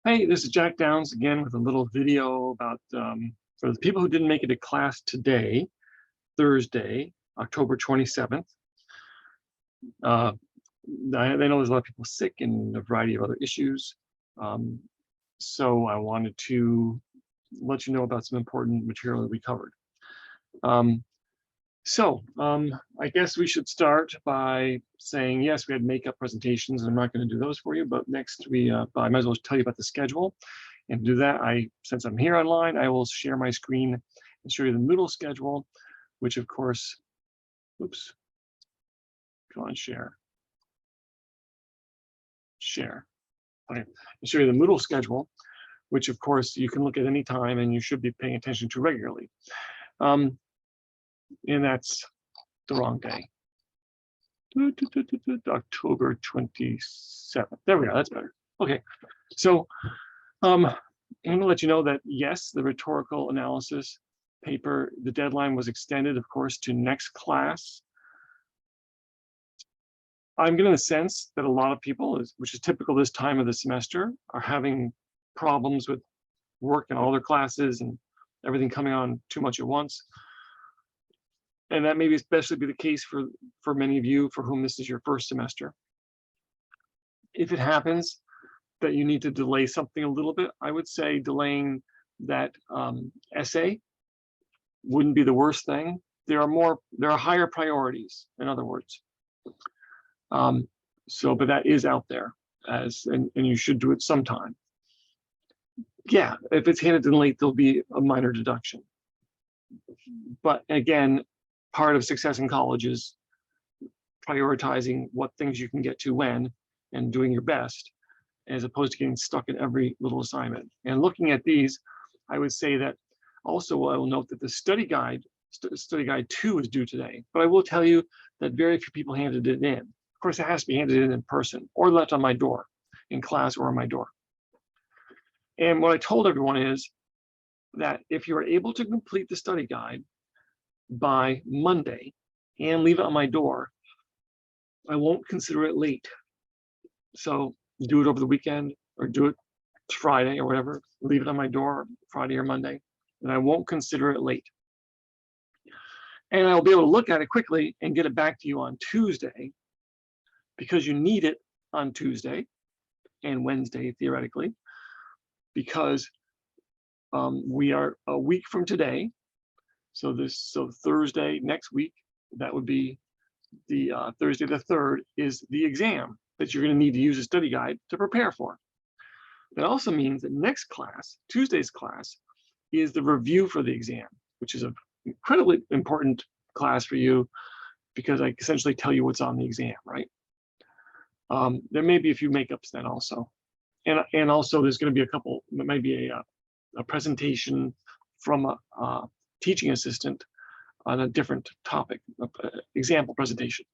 Hey, this is Jack Downs again with a little video about for the people who didn't make it to class today, Thursday, October 27th. I know there's a lot of people sick and a variety of other issues. So I wanted to let you know about some important material that we covered. I guess we should start by saying, yes, we had makeup presentations, and I'm not going to do those for you, but next I might as well tell you about the schedule. And to do that, since I'm here online, I will share my screen and show you the Moodle schedule, which of course, oops, come on, share. Okay, I'll show you the Moodle schedule, which of course you can look at any time and you should be paying attention to regularly. And that's the wrong day. October 27th. There we go. That's better. Okay. So I'm going to let you know that, yes, the rhetorical analysis paper, the deadline was extended, of course, to next class. I'm getting the sense that a lot of people, which is typical this time of the semester, are having problems with work and all their classes and everything coming on too much at once. And that may especially be the case for many of you for whom this is your first semester. If it happens that you need to delay something a little bit, I would say delaying that essay wouldn't be the worst thing. There are higher priorities, in other words. But that is out there and you should do it sometime. Yeah, if it's handed in late, there'll be a minor deduction. But again, part of success in college is prioritizing what things you can get to when and doing your best, as opposed to getting stuck in every little assignment. And looking at these, I would say that also I will note that the study guide 2 is due today, but I will tell you that very few people handed it in. Of course, it has to be handed in person or left on my door in class or on my door. And what I told everyone is that if you are able to complete the study guide by Monday and leave it on my door, I won't consider it late. So do it over the weekend or do it Friday or whatever, leave it on my door Friday or Monday, and I won't consider it late. And I'll be able to look at it quickly and get it back to you on Tuesday, because you need it on Tuesday and Wednesday, theoretically, because we are a week from today. So Thursday next week, that would be the Thursday the 3rd, is the exam that you're going to need to use a study guide to prepare for. That also means that next class, Tuesday's class, is the review for the exam, which is an incredibly important class for you because I essentially tell you what's on the exam, right? There may be a few makeups then also. And also there's going to be maybe a presentation from a teaching assistant on a different topic, example presentation.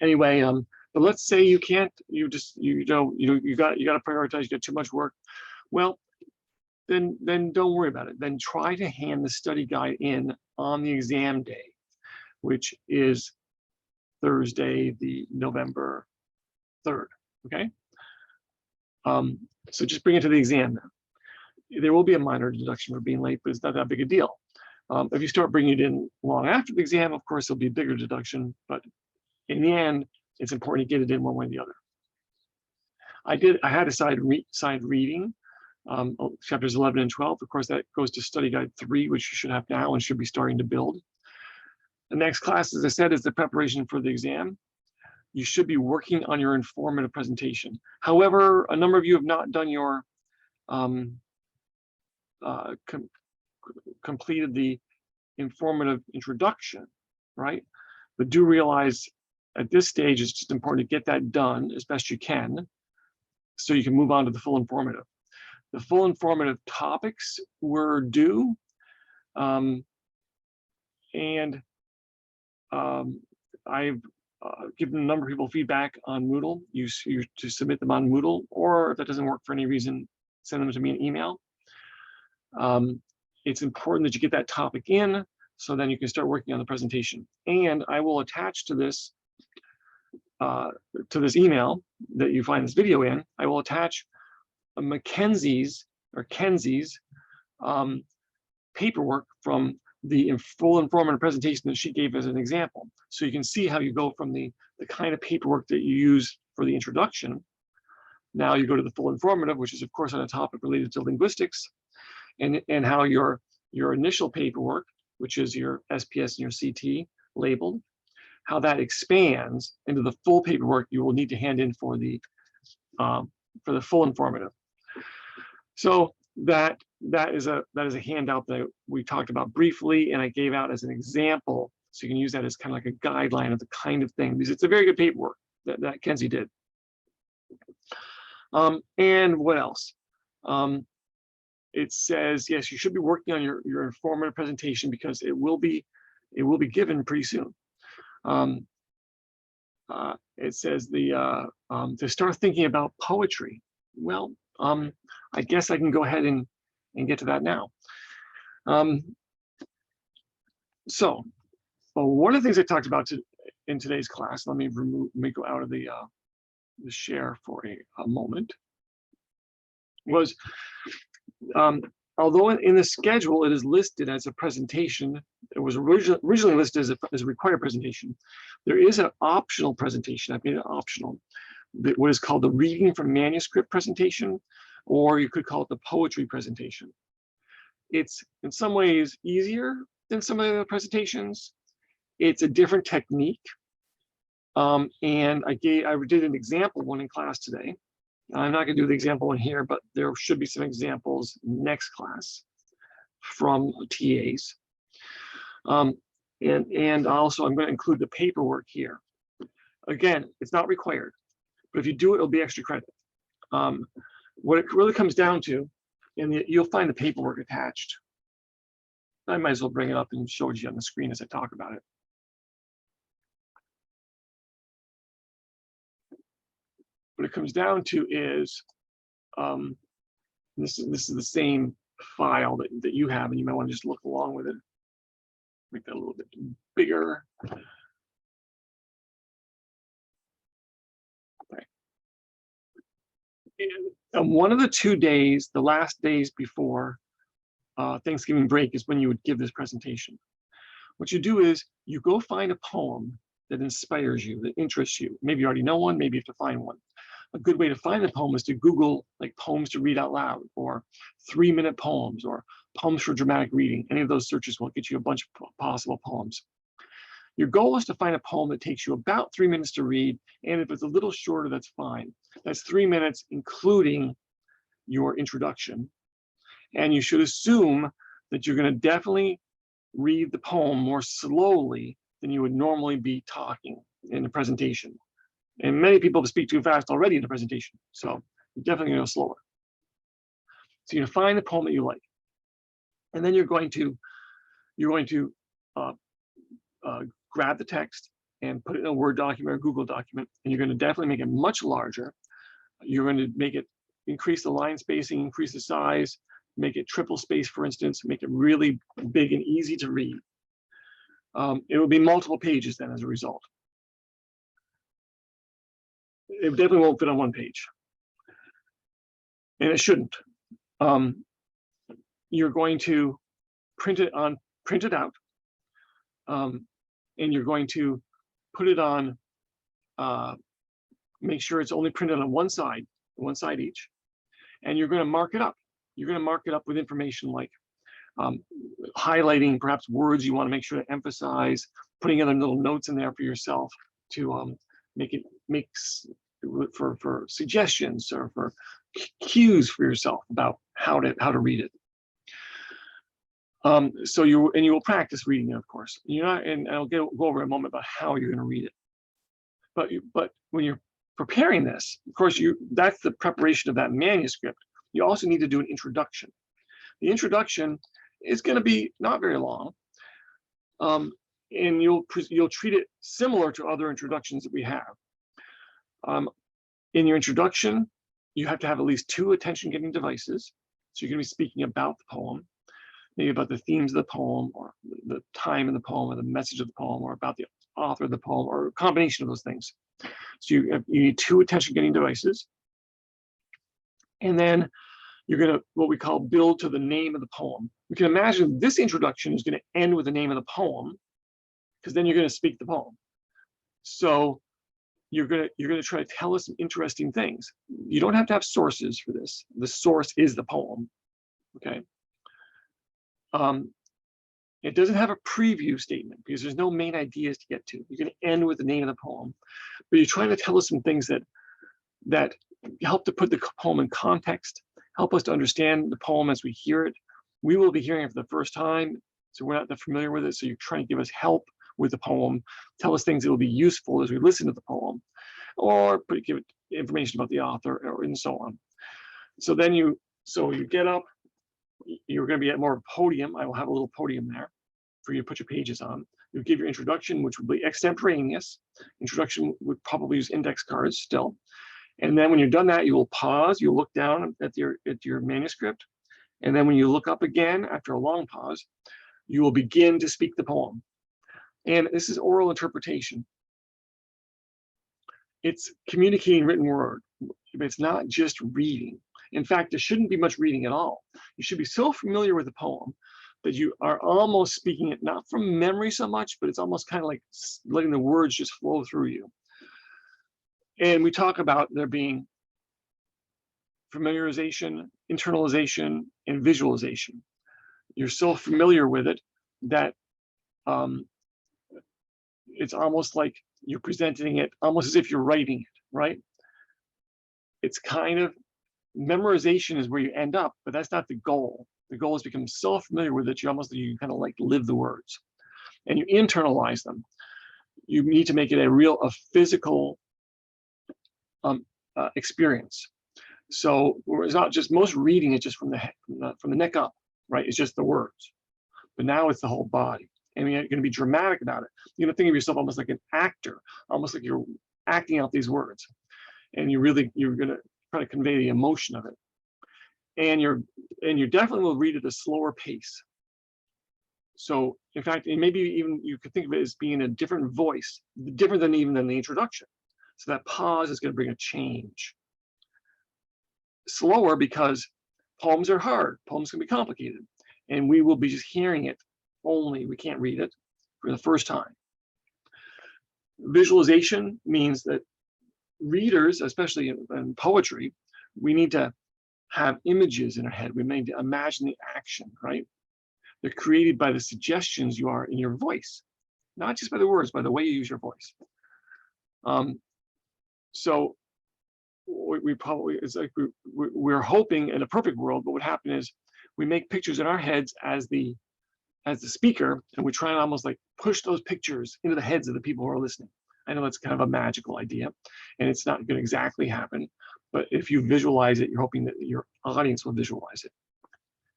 Anyway, but let's say you can't, you got to prioritize, you got too much work. Well, then don't worry about it. Then try to hand the study guide in on the exam day, which is Thursday, the November 3rd. Okay. So just bring it to the exam now. There will be a minor deduction for being late, but it's not that big a deal. If you start bringing it in long after the exam, of course, there'll be a bigger deduction, but in the end, it's important to get it in one way or the other. I had assigned reading, chapters 11 and 12. Of course, that goes to study guide 3, which you should have now and should be starting to build. The next class, as I said, is the preparation for the exam. You should be working on your informative presentation. However, a number of you have not done your completed the informative introduction, right? But do realize at this stage, it's just important to get that done as best you can so you can move on to the full informative. The full informative topics were due, and I've given a number of people feedback on Moodle. You to submit them on Moodle, or if that doesn't work for any reason, send them to me in email. It's important that you get that topic in, so then you can start working on the presentation. And I will attach to this email that you find this video in, I will attach Mackenzie's paperwork from the full informative presentation that she gave as an example. So you can see how you go from the kind of paperwork that you use for the introduction. Now you go to the full informative, which is of course on a topic related to linguistics, and how your initial paperwork, which is your SPS and your CT labeled, how that expands into the full paperwork you will need to hand in for the full informative. So that is a handout that we talked about briefly, and I gave out as an example, so you can use that as kind of like a guideline of the kind of thing, because it's a very good paperwork that Kenzie did. And what else? It says, yes, you should be working on your informative presentation because it will be given pretty soon. It says to start thinking about poetry. Well, I guess I can go ahead and get to that now. So one of the things I talked about in today's class, let me go out of the share for a moment, was although in the schedule it is listed as a presentation, it was originally listed as a required presentation, there is an optional presentation. I've made it optional, what is called the reading from manuscript presentation, or you could call it the poetry presentation. It's in some ways easier than some of the other presentations. It's a different technique. And I did an example one in class today. I'm not going to do the example one here, but there should be some examples next class from TAs. And also I'm going to include the paperwork here. Again, it's not required, but if you do it, it'll be extra credit. What it really comes down to, and you'll find the paperwork attached. I might as well bring it up and show it you on the screen as I talk about it. What it comes down to is, this is the same file that you have, and you might want to just look along with it. Make that a little bit bigger. Okay. And one of the 2 days, the last days before Thanksgiving break, is when you would give this presentation. What you do is you go find a poem that inspires you, that interests you. Maybe you already know one, maybe you have to find one. A good way to find the poem is to Google like poems to read out loud, or 3-minute poems, or poems for dramatic reading. Any of those searches will get you a bunch of possible poems. Your goal is to find a poem that takes you about 3 minutes to read, and if it's a little shorter, that's fine. That's 3 minutes, including your introduction. And you should assume that you're going to definitely read the poem more slowly than you would normally be talking in a presentation. And many people speak too fast already in the presentation, so you're definitely going to go slower. So you find the poem that you like, and then you're going to grab the text and put it in a Word document or Google document, and you're going to definitely make it much larger. You're going to make it increase the line spacing, increase the size, make it triple space, for instance, make it really big and easy to read. It will be multiple pages then as a result. It definitely won't fit on one page, and it shouldn't. You're going to print it out, and you're going to put it on. Make sure it's only printed on one side each, and you're going to mark it up. You're going to mark it up with information like highlighting perhaps words you want to make sure to emphasize, putting other little notes in there for yourself to for suggestions or for cues for yourself about how to read it. So you will practice reading it, of course. You're not, and I'll go over in a moment about how you're going to read it. But when you're preparing this, of course, that's the preparation of that manuscript. You also need to do an introduction. The introduction is going to be not very long, and you'll treat it similar to other introductions that we have. In your introduction, you have to have at least 2 attention-getting devices. So you're going to be speaking about the poem, maybe about the themes of the poem, or the time in the poem, or the message of the poem, or about the author of the poem, or a combination of those things. So you need 2 attention-getting devices. And then you're going to, what we call, build to the name of the poem. We can imagine this introduction is going to end with the name of the poem, because then you're going to speak the poem. So you're going to try to tell us some interesting things. You don't have to have sources for this. The source is the poem. Okay. It doesn't have a preview statement because there's no main ideas to get to. You're going to end with the name of the poem, but you're trying to tell us some things that help to put the poem in context, help us to understand the poem as we hear it. We will be hearing it for the first time, so we're not that familiar with it. So you're trying to give us help with the poem, tell us things that will be useful as we listen to the poem, or give it information about the author, and so on. So then you get up. You're going to be at more of a podium. I will have a little podium there for you to put your pages on. You'll give your introduction, which would be extemporaneous. Introduction would probably use index cards still. And then when you're done that, you will pause. You'll look down at your manuscript. And then when you look up again after a long pause, you will begin to speak the poem. And this is oral interpretation. It's communicating written word. It's not just reading. In fact, there shouldn't be much reading at all. You should be so familiar with the poem that you are almost speaking it, not from memory so much, but it's almost kind of like letting the words just flow through you. And we talk about there being familiarization, internalization, and visualization. You're so familiar with it that it's almost like you're presenting it almost as if you're writing it, right? It's kind of, memorization is where you end up, but that's not the goal. The goal is to become so familiar with it, you kind of like live the words, and you internalize them. You need to make it a physical experience. So it's not just, most reading is just from the neck up, right? It's just the words, but now it's the whole body. And you're going to be dramatic about it. You're going to think of yourself almost like an actor, almost like you're acting out these words, and you're going to try to convey the emotion of it. And you definitely will read at a slower pace. So in fact, and maybe even you could think of it as being a different voice, different than even than the introduction. So that pause is going to bring a change. Slower because poems are hard, poems can be complicated, and we will be just hearing it only. We can't read it for the first time. Visualization means that readers, especially in poetry, we need to have images in our head. We need to imagine the action, right? They're created by the suggestions you are in your voice, not just by the words, by the way you use your voice. So we probably, it's like we're hoping in a perfect world, but what happened is we make pictures in our heads as the speaker, and we try and almost like push those pictures into the heads of the people who are listening. I know it's kind of a magical idea, and it's not going to exactly happen, but if you visualize it, you're hoping that your audience will visualize it.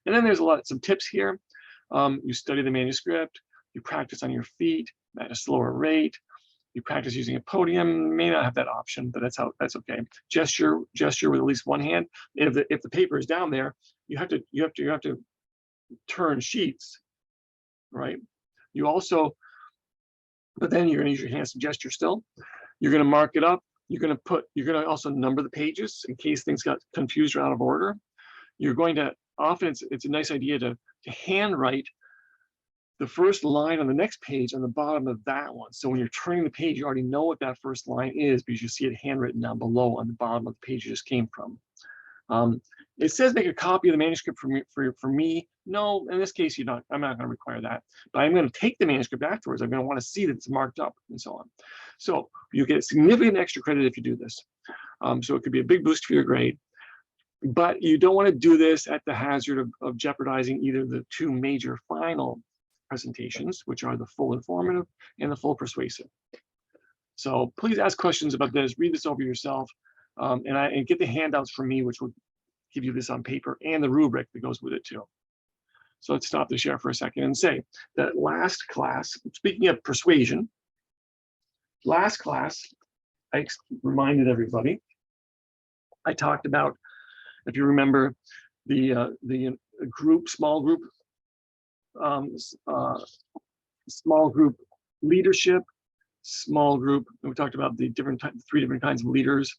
And then there's some tips here. You study the manuscript, you practice on your feet at a slower rate, you practice using a podium. May not have that option, but that's okay. Gesture with at least one hand. If the paper is down there, you have to turn sheets, right? You also, but then you're going to use your hands to gesture still. You're going to mark it up. You're going to also number the pages in case things got confused or out of order. You're going to, often it's a nice idea to handwrite the first line on the next page on the bottom of that one. So when you're turning the page, you already know what that first line is because you see it handwritten down below on the bottom of the page you just came from. It says make a copy of the manuscript for me. No, in this case, I'm not going to require that, but I'm going to take the manuscript afterwards. I'm going to want to see that it's marked up and so on. So you get significant extra credit if you do this. So it could be a big boost for your grade, but you don't want to do this at the hazard of jeopardizing either the two major final presentations, which are the full informative and the full persuasive. So please ask questions about this, read this over yourself, and get the handouts from me, which will give you this on paper and the rubric that goes with it too. So let's stop the share for a second and say that last class, speaking of persuasion, last class, I reminded everybody, I talked about, if you remember, the small group leadership, small group, and we talked about the three different kinds of leaders,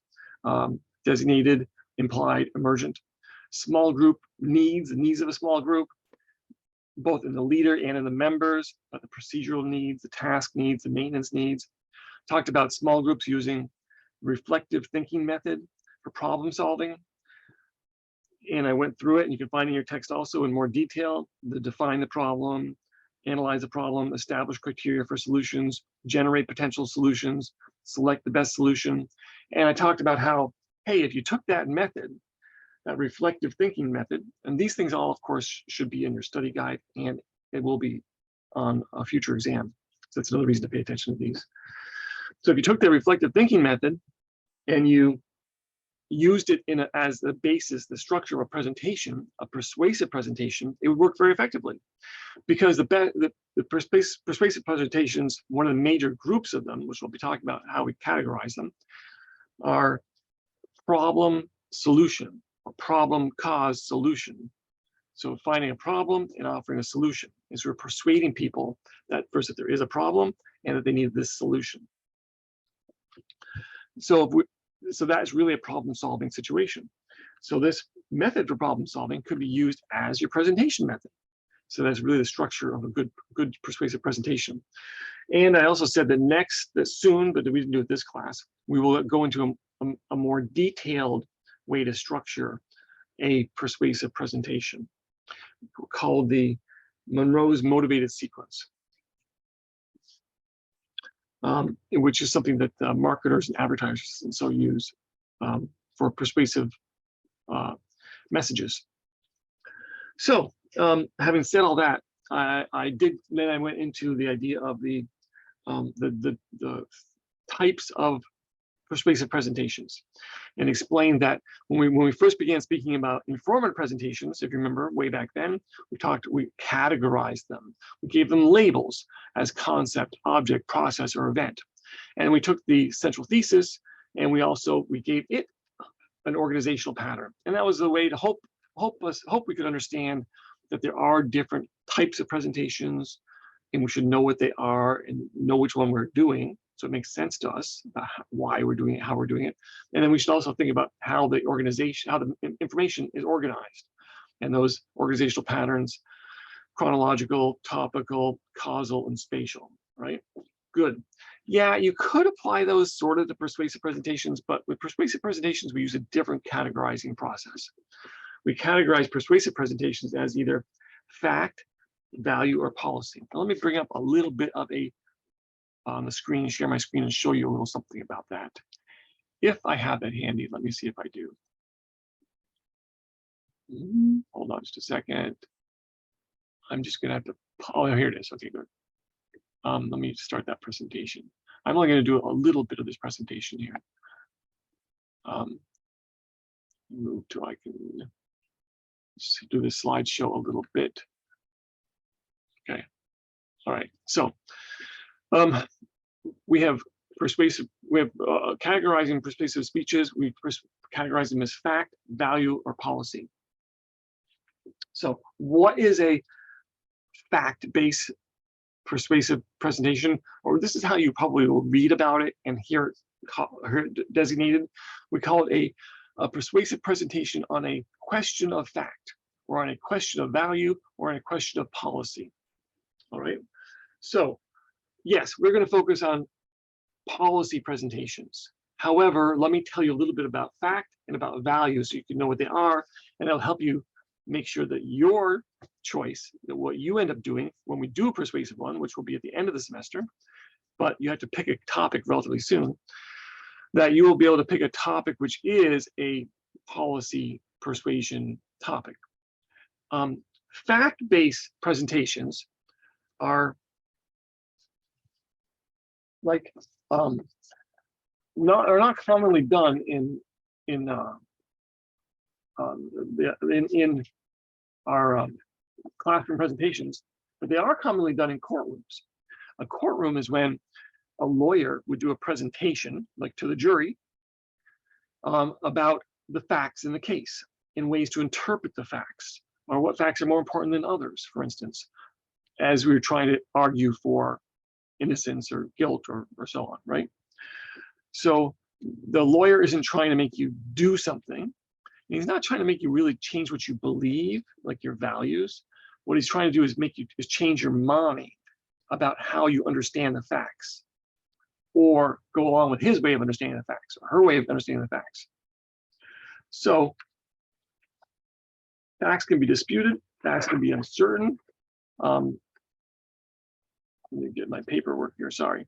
designated, implied, emergent. Small group needs, the needs of a small group, both in the leader and in the members, but the procedural needs, the task needs, the maintenance needs. Talked about small groups using reflective thinking method for problem solving. And I went through it, and you can find in your text also in more detail, the define the problem, analyze the problem, establish criteria for solutions, generate potential solutions, select the best solution. And I talked about how, hey, if you took that method, that reflective thinking method, and these things all, of course, should be in your study guide, and it will be on a future exam. So that's another reason to pay attention to these. So if you took the reflective thinking method and you used it as the basis, the structure of a presentation, a persuasive presentation, it would work very effectively. Because the persuasive presentations, one of the major groups of them, which we'll be talking about how we categorize them, are problem solution or problem cause solution. So finding a problem and offering a solution is we're persuading people that first that there is a problem and that they need this solution. So that is really a problem-solving situation. So this method for problem solving could be used as your presentation method. So that's really the structure of a good persuasive presentation. And I also said that soon, but we didn't do it this class, we will go into a more detailed way to structure a persuasive presentation called the Monroe's motivated sequence. Which is something that marketers and advertisers and so use for persuasive messages. So having said all that, then I went into the idea of the types of persuasive presentations and explained that when we first began speaking about informative presentations, if you remember way back then, we categorized them. We gave them labels as concept, object, process, or event. And we took the central thesis and we gave it an organizational pattern. And that was the way to hope we could understand that there are different types of presentations and we should know what they are and know which one we're doing. So it makes sense to us about why we're doing it, how we're doing it. And then we should also think about how the information is organized. And those organizational patterns, chronological, topical, causal, and spatial, right? Good. Yeah, you could apply those sort of to persuasive presentations, but with persuasive presentations, we use a different categorizing process. We categorize persuasive presentations as either fact, value, or policy. Now, let me bring up a little bit of on the screen, share my screen and show you a little something about that. If I have that handy, let me see if I do. Hold on just a second. I'm just gonna have to, oh, here it is, okay, good. Let me start that presentation. I'm only gonna do a little bit of this presentation here. Move to, I can just do this slideshow a little bit. Okay, all right, so, we have categorizing persuasive speeches. We categorize them as fact, value, or policy. So what is a fact-based persuasive presentation? Or this is how you probably will read about it and hear it designated. We call it a persuasive presentation on a question of fact, or on a question of value, or on a question of policy. All right, so yes, we're going to focus on policy presentations. However, let me tell you a little bit about fact and about value so you can know what they are, and it'll help you make sure that your choice, that what you end up doing when we do a persuasive one, which will be at the end of the semester, but you have to pick a topic relatively soon, that you will be able to pick a topic which is a policy persuasion topic. Fact-based presentations are like are not commonly done in our classroom presentations, but they are commonly done in courtrooms. A courtroom is when a lawyer would do a presentation, like to the jury, about the facts in the case, in ways to interpret the facts, or what facts are more important than others, for instance, as we were trying to argue for innocence or guilt or so on, right? So the lawyer isn't trying to make you do something. And he's not trying to make you really change what you believe, like your values. What he's trying to do is change your mind about how you understand the facts, or go along with his way of understanding the facts, or her way of understanding the facts. So facts can be disputed, facts can be uncertain. Let me get my paperwork here, sorry.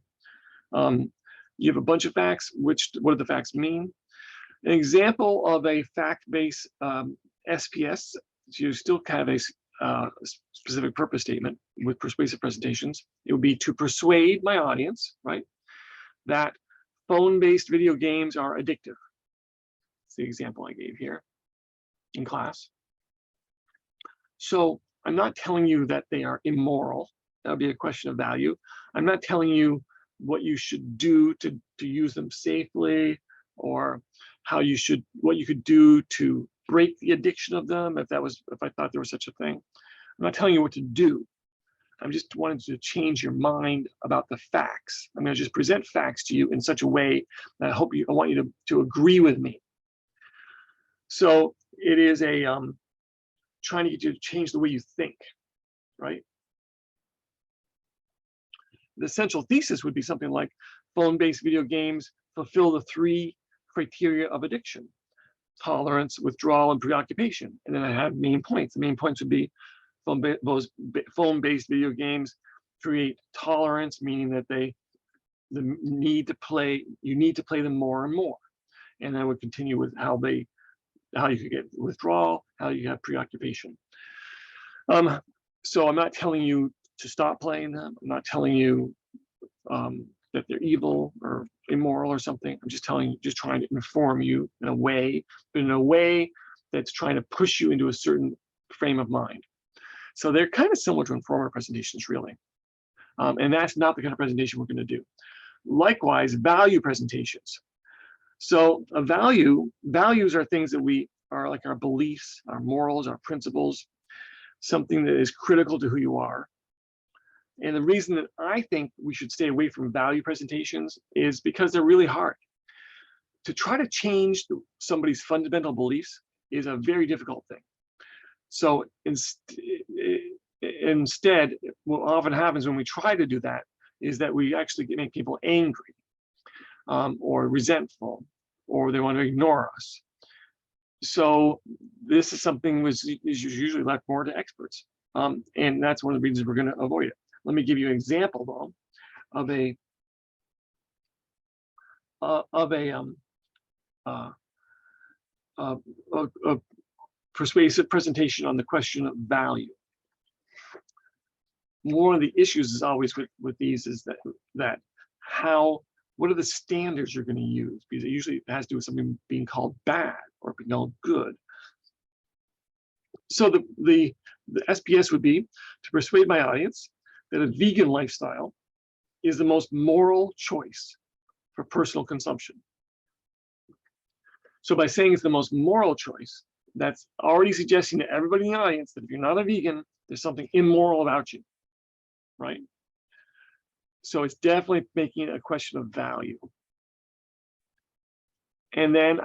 You have a bunch of facts, what do the facts mean? An example of a fact-based SPS, you still have a specific purpose statement with persuasive presentations. It would be to persuade my audience, right, that phone-based video games are addictive. That's the example I gave here in class. So I'm not telling you that they are immoral. That would be a question of value. I'm not telling you what you should do to use them safely, or what you could do to break the addiction of them, if I thought there was such a thing. I'm not telling you what to do. I'm just wanting to change your mind about the facts. I'm going to just present facts to you in such a way that I want you to agree with me. So it is trying to get you to change the way you think, right? The central thesis would be something like phone-based video games fulfill the 3 criteria of addiction: tolerance, withdrawal, and preoccupation. And then I have main points. The main points would be phone-based video games create tolerance, meaning that you need to play them more and more. And I would continue with how you could get withdrawal, how you have preoccupation. So I'm not telling you to stop playing them. I'm not telling you that they're evil or immoral or something. I'm just trying to inform you in a way that's trying to push you into a certain frame of mind. So they're kind of similar to informative presentations, really. And that's not the kind of presentation we're going to do. Likewise, value presentations. So values are things that are like our beliefs, our morals, our principles, something that is critical to who you are. And the reason that I think we should stay away from value presentations is because they're really hard. To try to change somebody's fundamental beliefs is a very difficult thing. So instead, what often happens when we try to do that is that we actually make people angry, or resentful, or they want to ignore us. So this is something which is usually left more to experts. And that's one of the reasons we're going to avoid it. Let me give you an example, though, of a persuasive presentation on the question of value. One of the issues is always with these is what are the standards you're going to use? Because it usually has to do with something being called bad or being called good. So the SPS would be to persuade my audience that a vegan lifestyle is the most moral choice for personal consumption. So by saying it's the most moral choice, that's already suggesting to everybody in the audience that if you're not a vegan, there's something immoral about you, right? So it's definitely making it a question of value. And then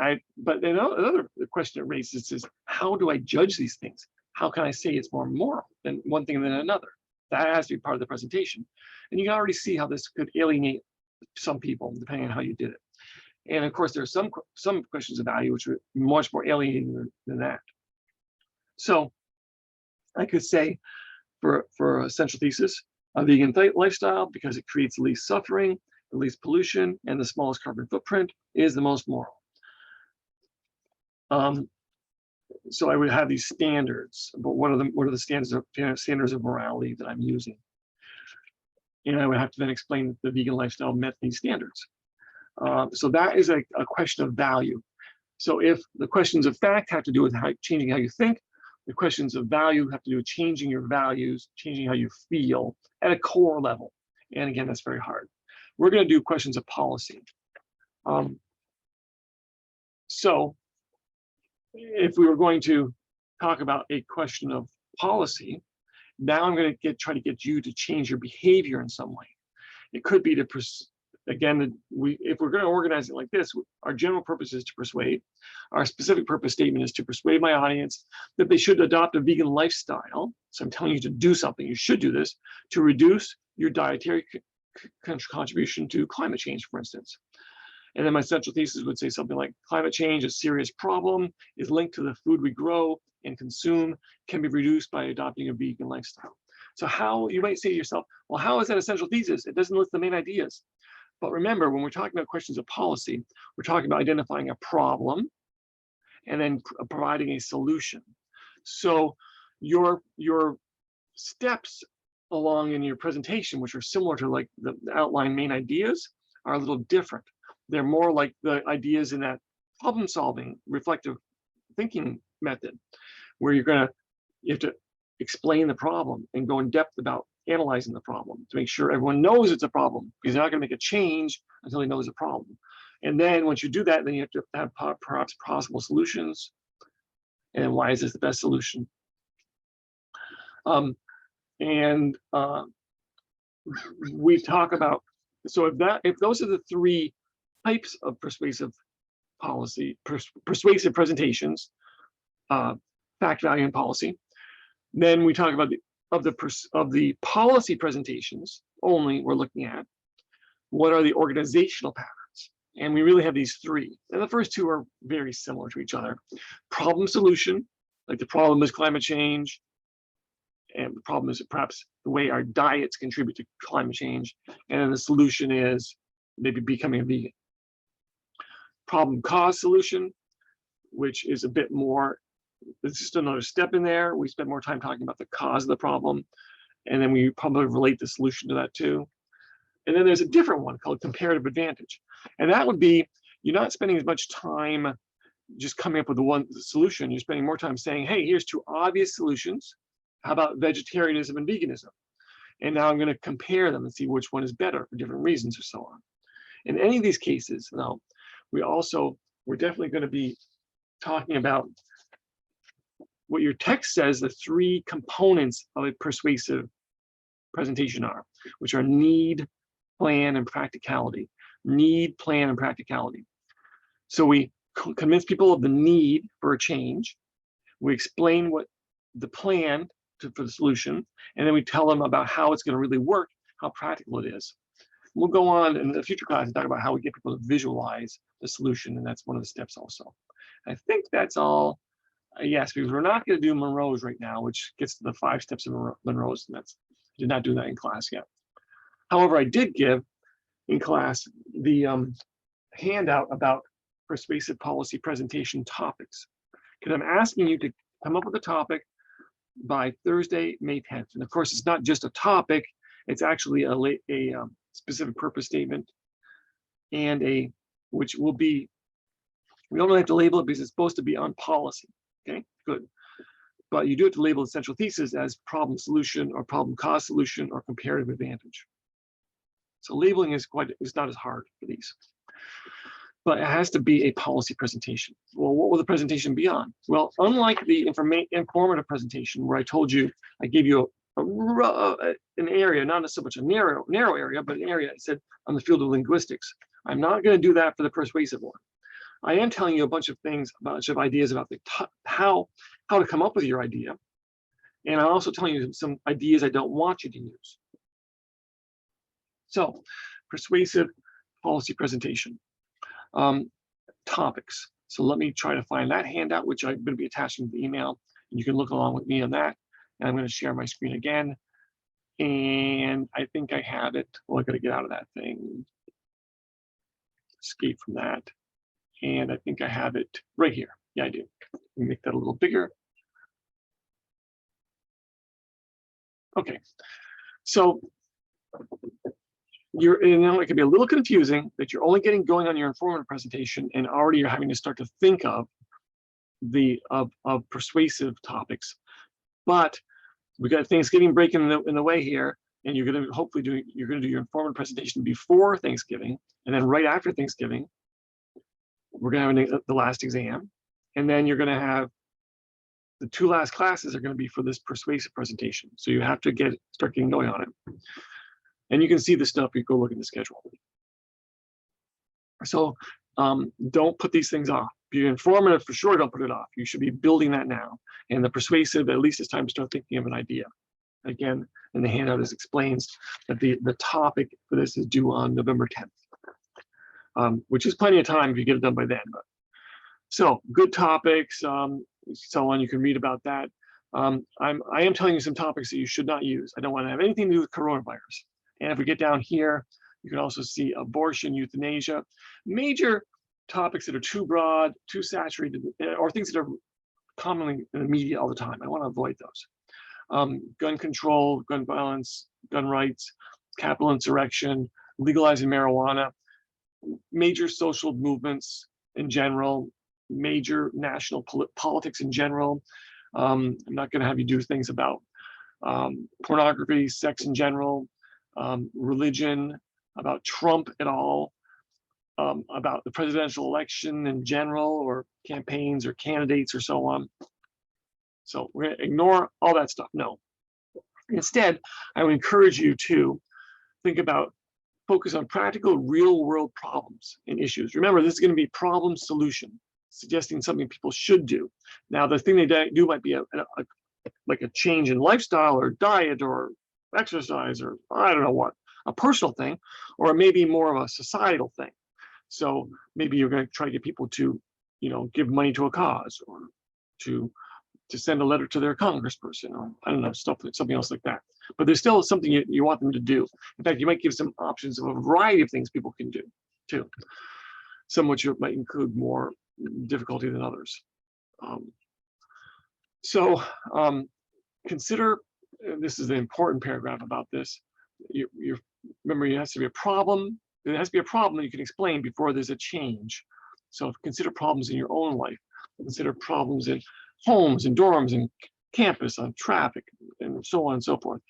another question it raises is, how do I judge these things? How can I say it's more moral than one thing than another? That has to be part of the presentation. And you can already see how this could alienate some people, depending on how you did it. And of course, there are some questions of value which are much more alienating than that. So I could say for a central thesis, a vegan lifestyle, because it creates the least suffering, the least pollution, and the smallest carbon footprint, is the most moral. So I would have these standards, but what are the standards of morality that I'm using? And I would have to then explain that the vegan lifestyle met these standards. So that is a question of value. So if the questions of fact have to do with changing how you think, the questions of value have to do with changing your values, changing how you feel at a core level. And again, that's very hard. We're going to do questions of policy. So if we were going to talk about a question of policy, now I'm going to try to get you to change your behavior in some way. It could be to again, if we're going to organize it like this, our general purpose is to persuade. Our specific purpose statement is to persuade my audience that they should adopt a vegan lifestyle. So I'm telling you to do something. You should do this to reduce your dietary contribution to climate change, for instance. And then my central thesis would say something like, climate change, a serious problem, is linked to the food we grow and consume, can be reduced by adopting a vegan lifestyle. So how, you might say to yourself, well, how is that a central thesis? It doesn't list the main ideas. But remember, when we're talking about questions of policy, we're talking about identifying a problem and then providing a solution. So your steps along in your presentation, which are similar to like the outline main ideas, are a little different. They're more like the ideas in that problem solving, reflective thinking method, where you have to explain the problem and go in depth about analyzing the problem to make sure everyone knows it's a problem, because they're not going to make a change until they know there's a problem. And then once you do that, then you have to have perhaps possible solutions. And why is this the best solution? We talk about, so if those are the three types of persuasive policy, persuasive presentations, fact, value, and policy, then we talk about the policy presentations only. We're looking at what are the organizational patterns, and we really have these three. And the first two are very similar to each other. Problem solution, like the problem is climate change, and the problem is perhaps the way our diets contribute to climate change, and then the solution is maybe becoming a vegan. Problem cause solution, which is a bit more, it's just another step in there. We spend more time talking about the cause of the problem, and then we probably relate the solution to that too. And then there's a different one called comparative advantage. And that would be, you're not spending as much time just coming up with the solution. You're spending more time saying, hey, here's two obvious solutions. How about vegetarianism and veganism? And now I'm going to compare them and see which one is better for different reasons or so on. In any of these cases, now, we're definitely going to be talking about what your text says the three components of a persuasive presentation are, which are need, plan, and practicality. Need, plan, and practicality. So we convince people of the need for a change. We explain what the plan for the solution, and then we tell them about how it's going to really work, how practical it is. We'll go on in the future class and talk about how we get people to visualize the solution, and that's one of the steps also. I think that's all. Yes, because we're not going to do Monroe's right now, which gets to the 5 steps of Monroe's, and I did not do that in class yet. However, I did give in class the handout about persuasive policy presentation topics, because I'm asking you to come up with a topic by Thursday, May 10th. And of course, it's not just a topic, it's actually a specific purpose statement, and which will be, we don't really have to label it because it's supposed to be on policy. Okay, good. But you do have to label the central thesis as problem solution or problem cause solution or comparative advantage. So labeling is not as hard for these. But it has to be a policy presentation. Well, what will the presentation be on? Well, unlike the informative presentation where I told you, I gave you an area, not so much a narrow area, but an area I said on the field of linguistics. I'm not going to do that for the persuasive one. I am telling you a bunch of things, a bunch of ideas about how to come up with your idea. And I'm also telling you some ideas I don't want you to use. So, persuasive policy presentation. Topics. So let me try to find that handout, which I'm going to be attaching to the email. And you can look along with me on that. And I'm going to share my screen again. And I think I have it. Well, I got to get out of that thing. Escape from that. And I think I have it right here. Yeah, I do. Let me make that a little bigger. Okay. So it can be a little confusing that you're only getting going on your informative presentation and already you're having to start to think of persuasive topics. But we got Thanksgiving break in the way here, and you're going to hopefully do your informative presentation before Thanksgiving, and then right after Thanksgiving, we're going to have the last exam, and then you're going to have the 2 last classes are going to be for this persuasive presentation. So you have to start getting going on it. And you can see the stuff, you go look at the schedule. So don't put these things off. If you're informative, for sure, don't put it off. You should be building that now. And the persuasive, at least it's time to start thinking of an idea. Again, in the handout, this explains that the topic for this is due on November 10th, which is plenty of time if you get it done by then. But so good topics, so on. You can read about that. I am telling you some topics that you should not use. I don't want to have anything to do with coronavirus. And if we get down here, you can also see abortion, euthanasia, major topics that are too broad, too saturated, or things that are commonly in the media all the time. I want to avoid those. Gun control, gun violence, gun rights, capital insurrection, legalizing marijuana, major social movements in general, major national politics in general. I'm not going to have you do things about pornography, sex in general, religion, about Trump at all, about the presidential election in general, or campaigns or candidates or so on. So we're going to ignore all that stuff. No. Instead, I would encourage you to think about, focus on practical real world problems and issues. Remember, this is going to be problem solution, suggesting something people should do. Now, the thing they do might be like a change in lifestyle or diet or exercise, or I don't know what, a personal thing, or it may be more of a societal thing. So maybe you're going to try to get people to, give money to a cause, or to send a letter to their congressperson, or I don't know, something else like that. But there's still something you want them to do. In fact, you might give some options of a variety of things people can do too. Some which might include more difficulty than others. Consider, this is the important paragraph about this. Remember, it has to be a problem. It has to be a problem that you can explain before there's a change. So consider problems in your own life. Consider problems in homes and dorms and campus, on traffic, and so on and so forth.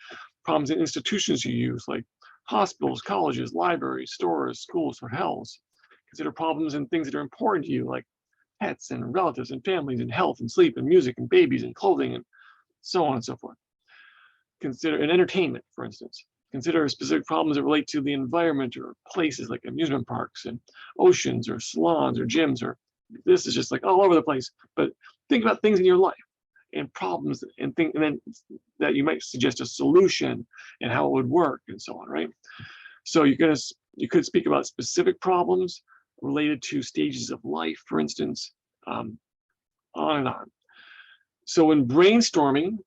Problems in institutions you use, like hospitals, colleges, libraries, stores, schools, or hotels. Consider problems in things that are important to you, like pets and relatives and families and health and sleep and music and babies and clothing and so on and so forth. Consider in entertainment, for instance. Consider specific problems that relate to the environment or places like amusement parks and oceans or salons or gyms, or this is just like all over the place. But think about things in your life and problems and then that you might suggest a solution and how it would work and so on, right? So you could speak about specific problems related to stages of life, for instance, on and on. So in brainstorming,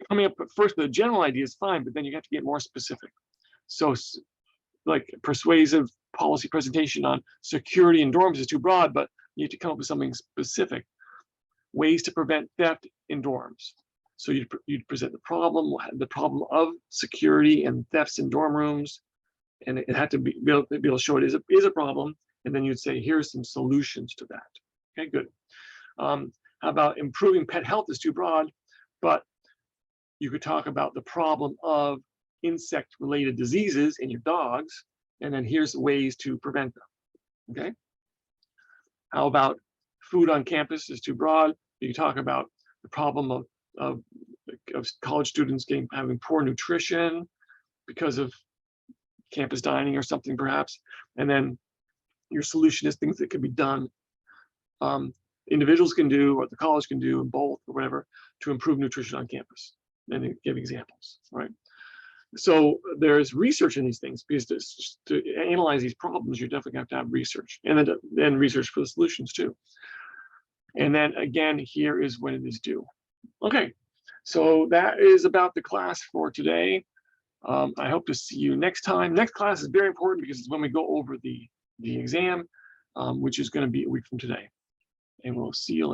coming up first with a general idea is fine, but then you have to get more specific. So like persuasive policy presentation on security in dorms is too broad, but you have to come up with something specific. Ways to prevent theft in dorms. So you'd present the problem of security and thefts in dorm rooms, and it had to be able to show it is a problem, and then you'd say, here's some solutions to that. Okay, good. How about improving pet health is too broad, but you could talk about the problem of insect-related diseases in your dogs, and then here's ways to prevent them. Okay. How about food on campus is too broad? You can talk about the problem of college students having poor nutrition because of campus dining or something, perhaps. And then your solution is things that can be done, individuals can do, or the college can do, both, or whatever, to improve nutrition on campus. And give examples, right? So there's research in these things, because to analyze these problems, you definitely have to have research, and then research for the solutions too. And then again, here is when it is due. Okay, so that is about the class for today. I hope to see you next time. Next class is very important because it's when we go over the exam, which is going to be a week from today. And we'll see you later.